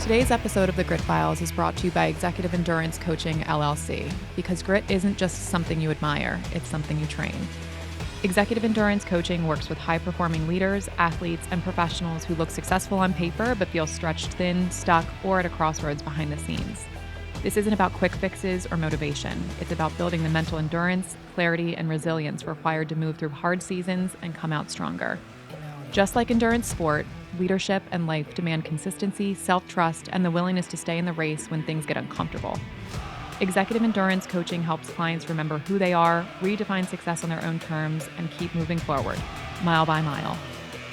Today's episode of the Grit Files is brought to you by Executive Endurance Coaching, LLC, because grit isn't just something you admire, it's something you train. Executive Endurance Coaching works with high-performing leaders, athletes, and professionals who look successful on paper but feel stretched thin, stuck, or at a crossroads behind the scenes. This isn't about quick fixes or motivation. It's about building the mental endurance, clarity, and resilience required to move through hard seasons and come out stronger. Just like endurance sport, leadership and life demand consistency, self-trust, and the willingness to stay in the race when things get uncomfortable. Executive Endurance Coaching helps clients remember who they are, redefine success on their own terms, and keep moving forward, mile by mile.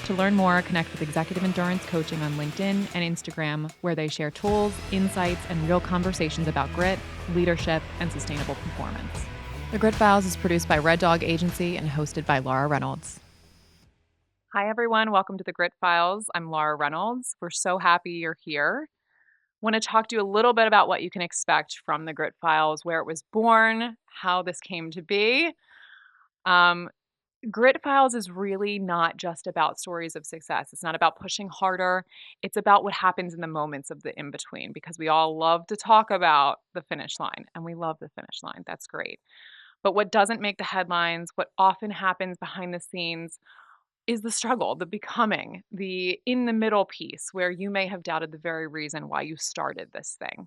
To learn more, connect with Executive Endurance Coaching on LinkedIn and Instagram, where they share tools, insights, and real conversations about grit, leadership, and sustainable performance. The Grit Files is produced by Red Dog Agency and hosted by Laura Reynolds. Hi, everyone. Welcome to the Grit Files. I'm Laura Reynolds. We're so happy you're here. Want to talk to you a little bit about what you can expect from the Grit Files, where it was born, how this came to be. Grit Files is really not just about stories of success. It's not about pushing harder. It's about what happens in the moments of the in-between, because we all love to talk about the finish line, and we love the finish line. That's great. But what doesn't make the headlines, what often happens behind the scenes, is the struggle, the becoming, the in the middle piece where you may have doubted the very reason why you started this thing.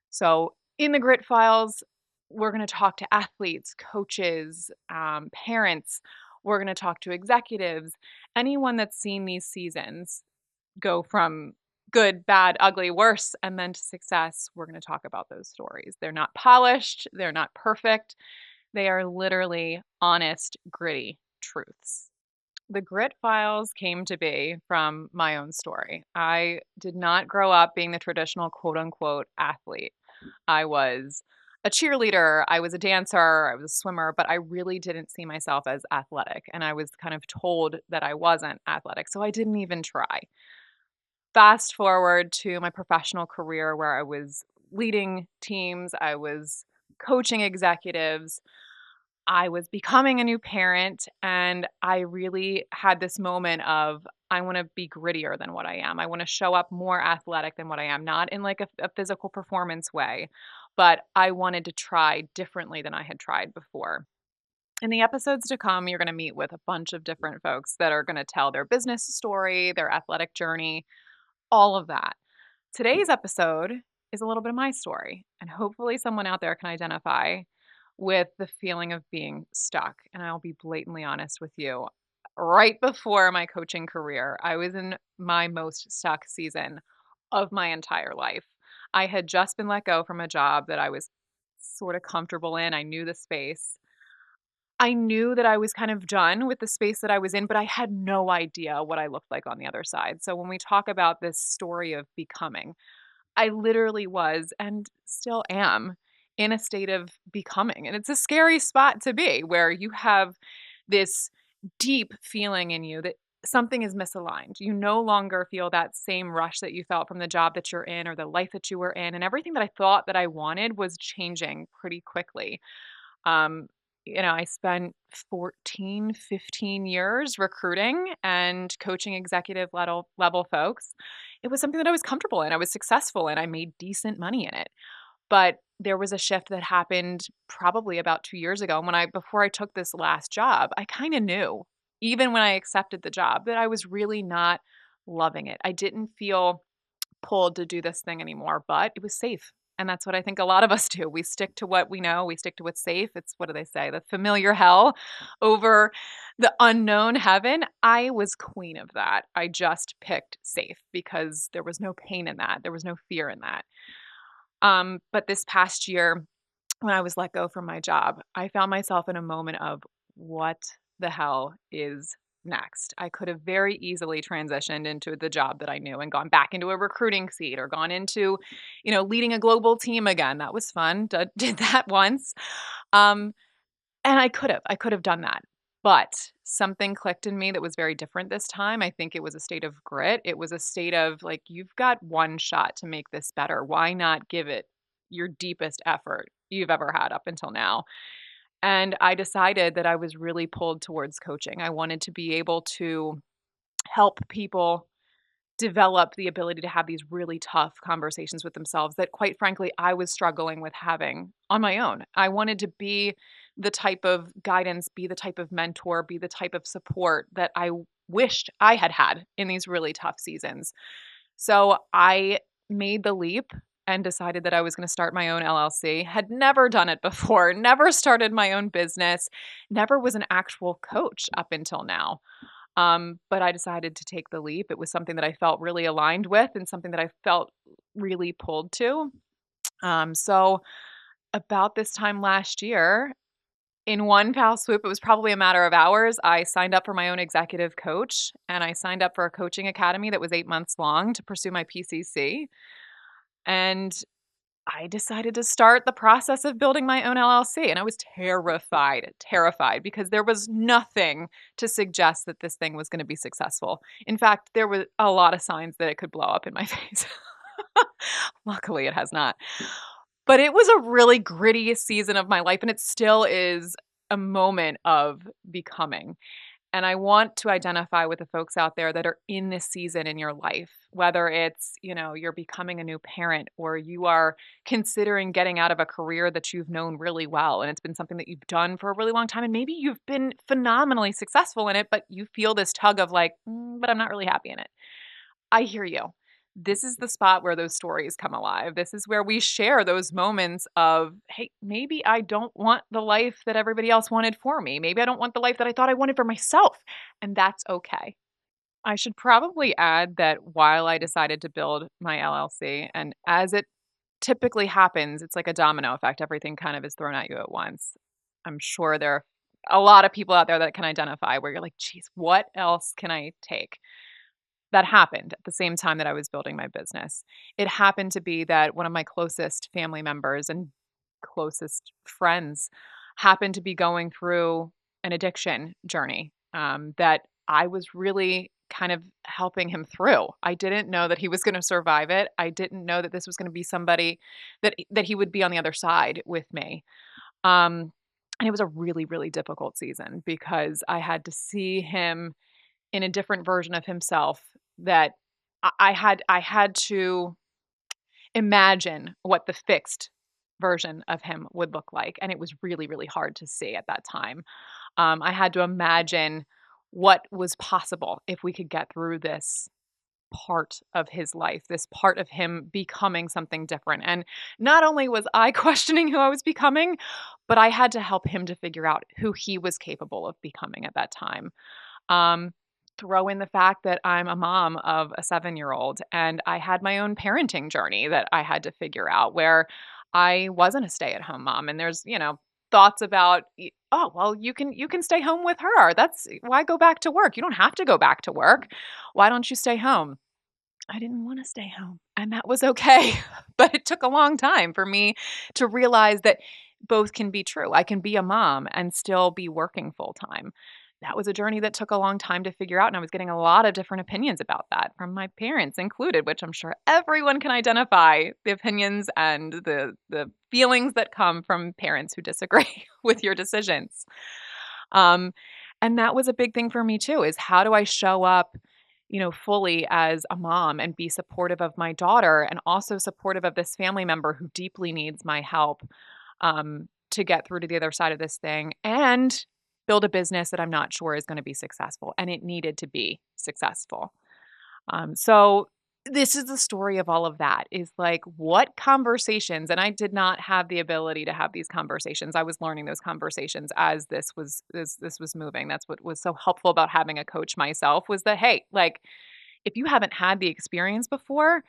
So, in the Grit Files, we're going to talk to athletes, coaches, parents. We're going to talk to executives, anyone that's seen these seasons go from good, bad, ugly, worse, and then to success. We're going to talk about those stories. They're not polished, they're not perfect. They are literally honest, gritty truths. The Grit Files came to be from my own story. I did not grow up being the traditional quote unquote athlete. I was a cheerleader, I was a dancer, I was a swimmer, but I really didn't see myself as athletic. And I was kind of told that I wasn't athletic, so I didn't even try. Fast forward to my professional career where I was leading teams, I was coaching executives. I was becoming a new parent, and I really had this moment of, I want to be grittier than what I am. I want to show up more athletic than what I am, not in like a physical performance way, but I wanted to try differently than I had tried before. In the episodes to come, you're going to meet with a bunch of different folks that are going to tell their business story, their athletic journey, all of that. Today's episode is a little bit of my story, and hopefully someone out there can identify with the feeling of being stuck. And I'll be blatantly honest with you. Right before my coaching career, I was in my most stuck season of my entire life. I had just been let go from a job that I was sort of comfortable in. I knew the space. I knew that I was kind of done with the space that I was in, but I had no idea what I looked like on the other side. So when we talk about this story of becoming, I literally was and still am in a state of becoming. And it's a scary spot to be where you have this deep feeling in you that something is misaligned. You no longer feel that same rush that you felt from the job that you're in or the life that you were in. And everything that I thought that I wanted was changing pretty quickly. Um, I spent 14, 15 years recruiting and coaching executive level folks. It was something that I was comfortable in. I was successful in. I made decent money in it. But there was a shift that happened probably about 2 years ago. And before I took this last job, I kind of knew, even when I accepted the job, that I was really not loving it. I didn't feel pulled to do this thing anymore, but it was safe. And that's what I think a lot of us do. We stick to what we know, we stick to what's safe. It's, what do they say? The familiar hell over the unknown heaven. I was queen of that. I just picked safe because there was no pain in that. There was no fear in that. But this past year, when I was let go from my job, I found myself in a moment of, what the hell is next? I could have very easily transitioned into the job that I knew and gone back into a recruiting seat or gone into, leading a global team again. That was fun. Did that once. And I could have done that. But something clicked in me that was very different this time. I think it was a state of grit. It was a state of like, you've got one shot to make this better. Why not give it your deepest effort you've ever had up until now? And I decided that I was really pulled towards coaching. I wanted to be able to help people develop the ability to have these really tough conversations with themselves that, quite frankly, I was struggling with having on my own. I wanted to be the type of guidance, be the type of mentor, be the type of support that I wished I had had in these really tough seasons. So I made the leap and decided that I was going to start my own LLC. Had never done it before, never started my own business, never was an actual coach up until now. But I decided to take the leap. It was something that I felt really aligned with and something that I felt really pulled to. So about this time last year, in one foul swoop, it was probably a matter of hours. I signed up for my own executive coach and I signed up for a coaching academy that was 8 months long to pursue my PCC. And I decided to start the process of building my own LLC. And I was terrified because there was nothing to suggest that this thing was going to be successful. In fact, there were a lot of signs that it could blow up in my face. Luckily, it has not. But it was a really gritty season of my life, and it still is a moment of becoming. And I want to identify with the folks out there that are in this season in your life, whether it's, you're becoming a new parent or you are considering getting out of a career that you've known really well and it's been something that you've done for a really long time and maybe you've been phenomenally successful in it, but you feel this tug of like, but I'm not really happy in it. I hear you. This is the spot where those stories come alive. This is where we share those moments of, hey, maybe I don't want the life that everybody else wanted for me. Maybe I don't want the life that I thought I wanted for myself. And that's okay. I should probably add that while I decided to build my LLC, and as it typically happens, it's like a domino effect. Everything kind of is thrown at you at once. I'm sure there are a lot of people out there that can identify where you're like, geez, what else can I take? That happened at the same time that I was building my business. It happened to be that one of my closest family members and closest friends happened to be going through an addiction journey, that I was really kind of helping him through. I didn't know that he was gonna survive it. I didn't know that this was gonna be somebody that he would be on the other side with me. And it was a really, really difficult season because I had to see him in a different version of himself that I had to imagine what the fixed version of him would look like, and it was really, really hard to see at that time. I had to imagine what was possible if we could get through this part of his life, this part of him becoming something different, and not only was I questioning who I was becoming, but I had to help him to figure out who he was capable of becoming at that time. Um, Throw in the fact that I'm a mom of a 7-year-old and I had my own parenting journey that I had to figure out where I wasn't a stay-at-home mom and there's, thoughts about, oh, well, you can stay home with her. That's why go back to work? You don't have to go back to work. Why don't you stay home? I didn't want to stay home, and that was okay. But it took a long time for me to realize that both can be true. I can be a mom and still be working full time. That was a journey that took a long time to figure out, and I was getting a lot of different opinions about that from my parents included, which I'm sure everyone can identify the opinions and the feelings that come from parents who disagree with your decisions. Um, and that was a big thing for me too, is how do I show up, fully as a mom and be supportive of my daughter and also supportive of this family member who deeply needs my help, to get through to the other side of this thing and build a business that I'm not sure is going to be successful. And it needed to be successful. So this is the story of all of that is like what conversations, and I did not have the ability to have these conversations. I was learning those conversations as this was moving. That's what was so helpful about having a coach myself was that, hey, like if you haven't had the experience before,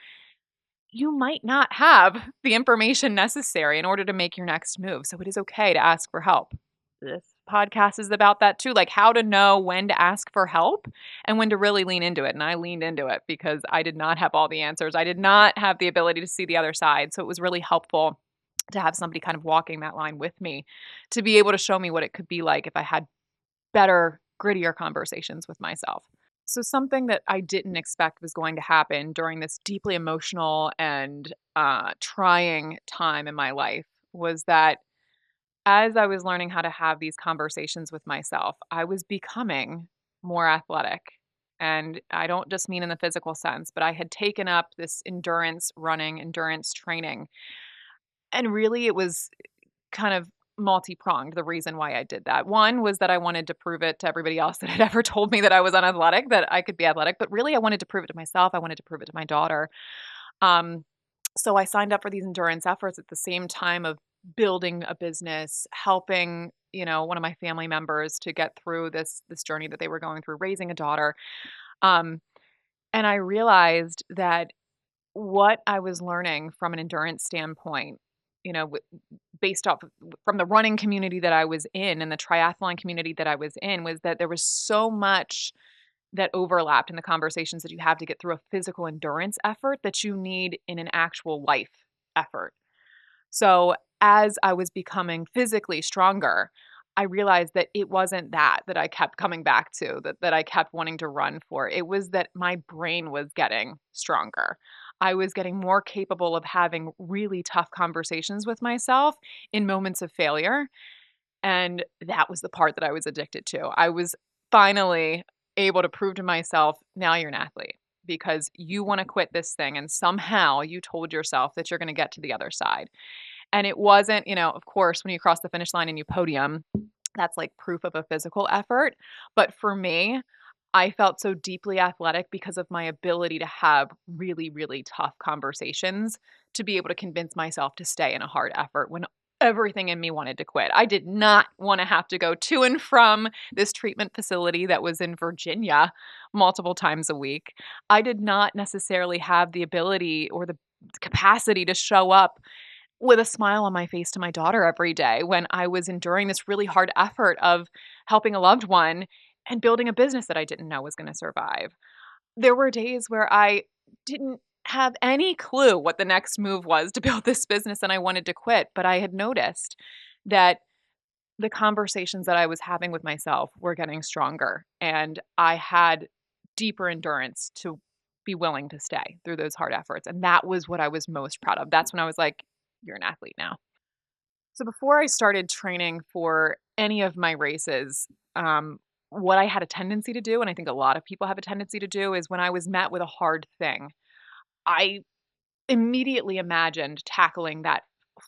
you might not have the information necessary in order to make your next move. So it is okay to ask for help. This podcast is about that too, like how to know when to ask for help and when to really lean into it. And I leaned into it because I did not have all the answers. I did not have the ability to see the other side. So it was really helpful to have somebody kind of walking that line with me to be able to show me what it could be like if I had better, grittier conversations with myself. So something that I didn't expect was going to happen during this deeply emotional and trying time in my life was that as I was learning how to have these conversations with myself, I was becoming more athletic. And I don't just mean in the physical sense, but I had taken up this endurance running, endurance training. And really, it was kind of multi-pronged, the reason why I did that. One was that I wanted to prove it to everybody else that had ever told me that I was unathletic, that I could be athletic, but really I wanted to prove it to myself. I wanted to prove it to my daughter. Um, so I signed up for these endurance efforts at the same time of building a business, helping, one of my family members to get through this journey that they were going through, raising a daughter. Um, and I realized that what I was learning from an endurance standpoint, based off from the running community that I was in and the triathlon community that I was in, was that there was so much that overlapped in the conversations that you have to get through a physical endurance effort that you need in an actual life effort. So, as I was becoming physically stronger, I realized that it wasn't that I kept coming back to, that I kept wanting to run for. It was that my brain was getting stronger. I was getting more capable of having really tough conversations with myself in moments of failure, and that was the part that I was addicted to. I was finally able to prove to myself, now you're an athlete because you want to quit this thing, and somehow you told yourself that you're going to get to the other side. And it wasn't, of course, when you cross the finish line and you podium, that's like proof of a physical effort. But for me, I felt so deeply athletic because of my ability to have really, really tough conversations to be able to convince myself to stay in a hard effort when everything in me wanted to quit. I did not want to have to go to and from this treatment facility that was in Virginia multiple times a week. I did not necessarily have the ability or the capacity to show up with a smile on my face to my daughter every day when I was enduring this really hard effort of helping a loved one and building a business that I didn't know was going to survive. There were days where I didn't have any clue what the next move was to build this business and I wanted to quit, but I had noticed that the conversations that I was having with myself were getting stronger and I had deeper endurance to be willing to stay through those hard efforts. And that was what I was most proud of. That's when I was like, you're an athlete now. So before I started training for any of my races, what I had a tendency to do, and I think a lot of people have a tendency to do, is when I was met with a hard thing, I immediately imagined tackling that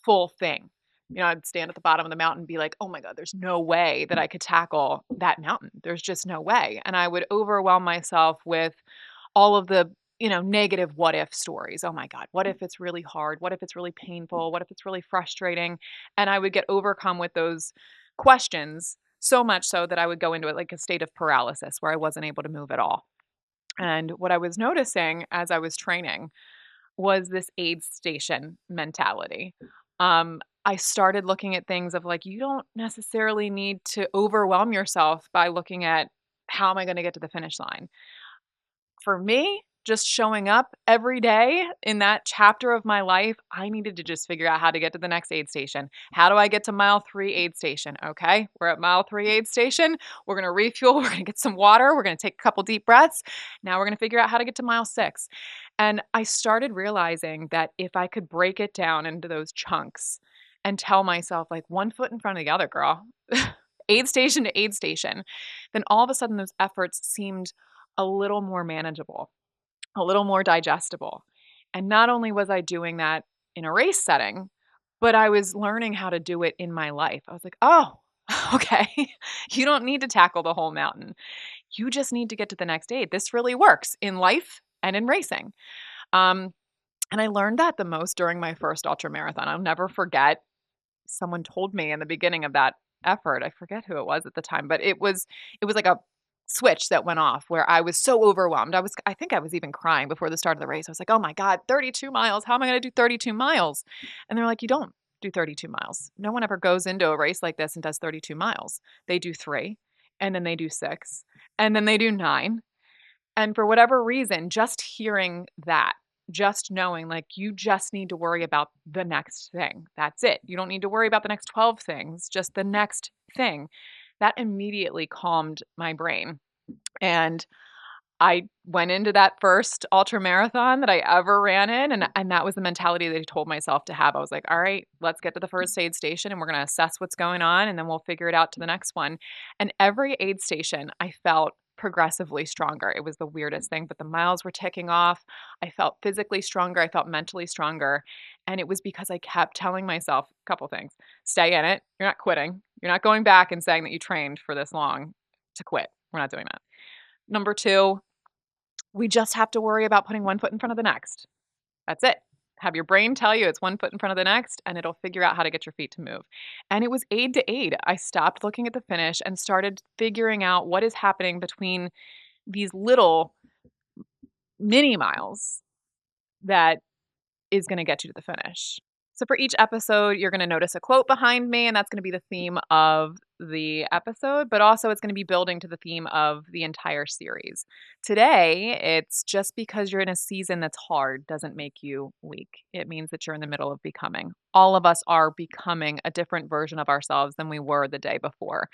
full thing. I'd stand at the bottom of the mountain and be like, oh my God, there's no way that I could tackle that mountain. There's just no way. And I would overwhelm myself with all of the, negative what if stories. Oh my God, what if it's really hard? What if it's really painful? What if it's really frustrating? And I would get overcome with those questions so much so that I would go into it like a state of paralysis where I wasn't able to move at all. And what I was noticing as I was training was this aid station mentality. I started looking at things of like, you don't necessarily need to overwhelm yourself by looking at how am I going to get to the finish line. For me, just showing up every day in that chapter of my life, I needed to just figure out how to get to the next aid station. How do I get to mile 3 aid station? Okay, we're at mile 3 aid station. We're going to refuel. We're going to get some water. We're going to take a couple deep breaths. Now we're going to figure out how to get to mile 6. And I started realizing that if I could break it down into those chunks and tell myself, like, one foot in front of the other, girl, aid station to aid station, then all of a sudden those efforts seemed a little more manageable, a little more digestible. And not only was I doing that in a race setting, but I was learning how to do it in my life. I was like, oh, okay, you don't need to tackle the whole mountain. You just need to get to the next aid. This really works in life and in racing. Um, and I learned that the most during my first ultra marathon. I'll never forget, someone told me in the beginning of that effort, I forget who it was at the time, but it was like a switch that went off where I was so overwhelmed. I think I was even crying before the start of the race. I was like, "Oh my God, 32 miles. How am I going to do 32 miles?" And they're like, "You don't do 32 miles. No one ever goes into a race like this and does 32 miles. They do 3, and then they do 6, and then they do 9." And for whatever reason, just hearing that, just knowing like you just need to worry about the next thing. That's it. You don't need to worry about the next 12 things, just the next thing. That immediately calmed my brain. And I went into that first ultra marathon that I ever ran in, and that was the mentality that I told myself to have. I was like, "All right, let's get to the first aid station and we're going to assess what's going on and then we'll figure it out to the next one." And every aid station I felt progressively stronger. It was the weirdest thing, but the miles were ticking off. I felt physically stronger. I felt mentally stronger. And it was because I kept telling myself a couple things. Stay in it. You're not quitting. You're not going back and saying that you trained for this long to quit. We're not doing that. Number two, we just have to worry about putting one foot in front of the next. That's it. Have your brain tell you it's one foot in front of the next, and it'll figure out how to get your feet to move. And it was aid to aid. I stopped looking at the finish and started figuring out what is happening between these little mini miles that is going to get you to the finish. So for each episode, you're going to notice a quote behind me, and that's going to be the theme of the episode, but also it's going to be building to the theme of the entire series. Today, it's just because you're in a season that's hard doesn't make you weak. It means that you're in the middle of becoming. All of us are becoming a different version of ourselves than we were the day before.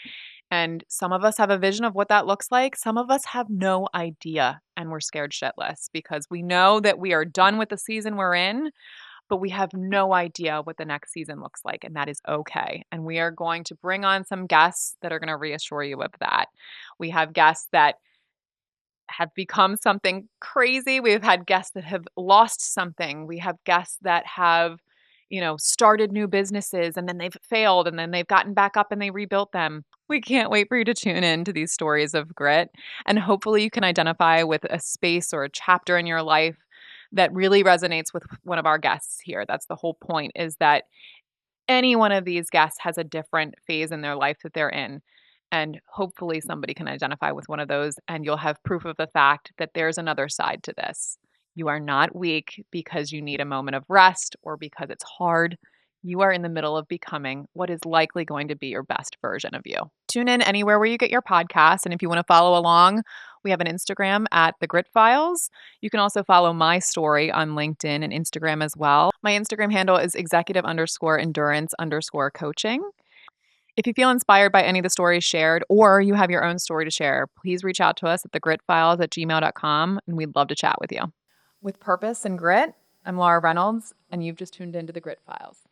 And some of us have a vision of what that looks like. Some of us have no idea, and we're scared shitless because we know that we are done with the season we're in, but we have no idea what the next season looks like, and that is okay. And we are going to bring on some guests that are going to reassure you of that. We have guests that have become something crazy. We've had guests that have lost something. We have guests that have, started new businesses and then they've failed and then they've gotten back up and they rebuilt them. We can't wait for you to tune in to these stories of grit. And hopefully you can identify with a space or a chapter in your life that really resonates with one of our guests here. That's the whole point, is that any one of these guests has a different phase in their life that they're in. And hopefully somebody can identify with one of those, and you'll have proof of the fact that there's another side to this. You are not weak because you need a moment of rest or because it's hard. You are in the middle of becoming what is likely going to be your best version of you. Tune in anywhere where you get your podcasts. And if you want to follow along, we have an Instagram at The Grit Files. You can also follow my story on LinkedIn and Instagram as well. My Instagram handle is executive_endurance_coaching. If you feel inspired by any of the stories shared or you have your own story to share, please reach out to us at thegritfiles@gmail.com, and we'd love to chat with you. With purpose and grit, I'm Laura Reynolds, and you've just tuned into The Grit Files.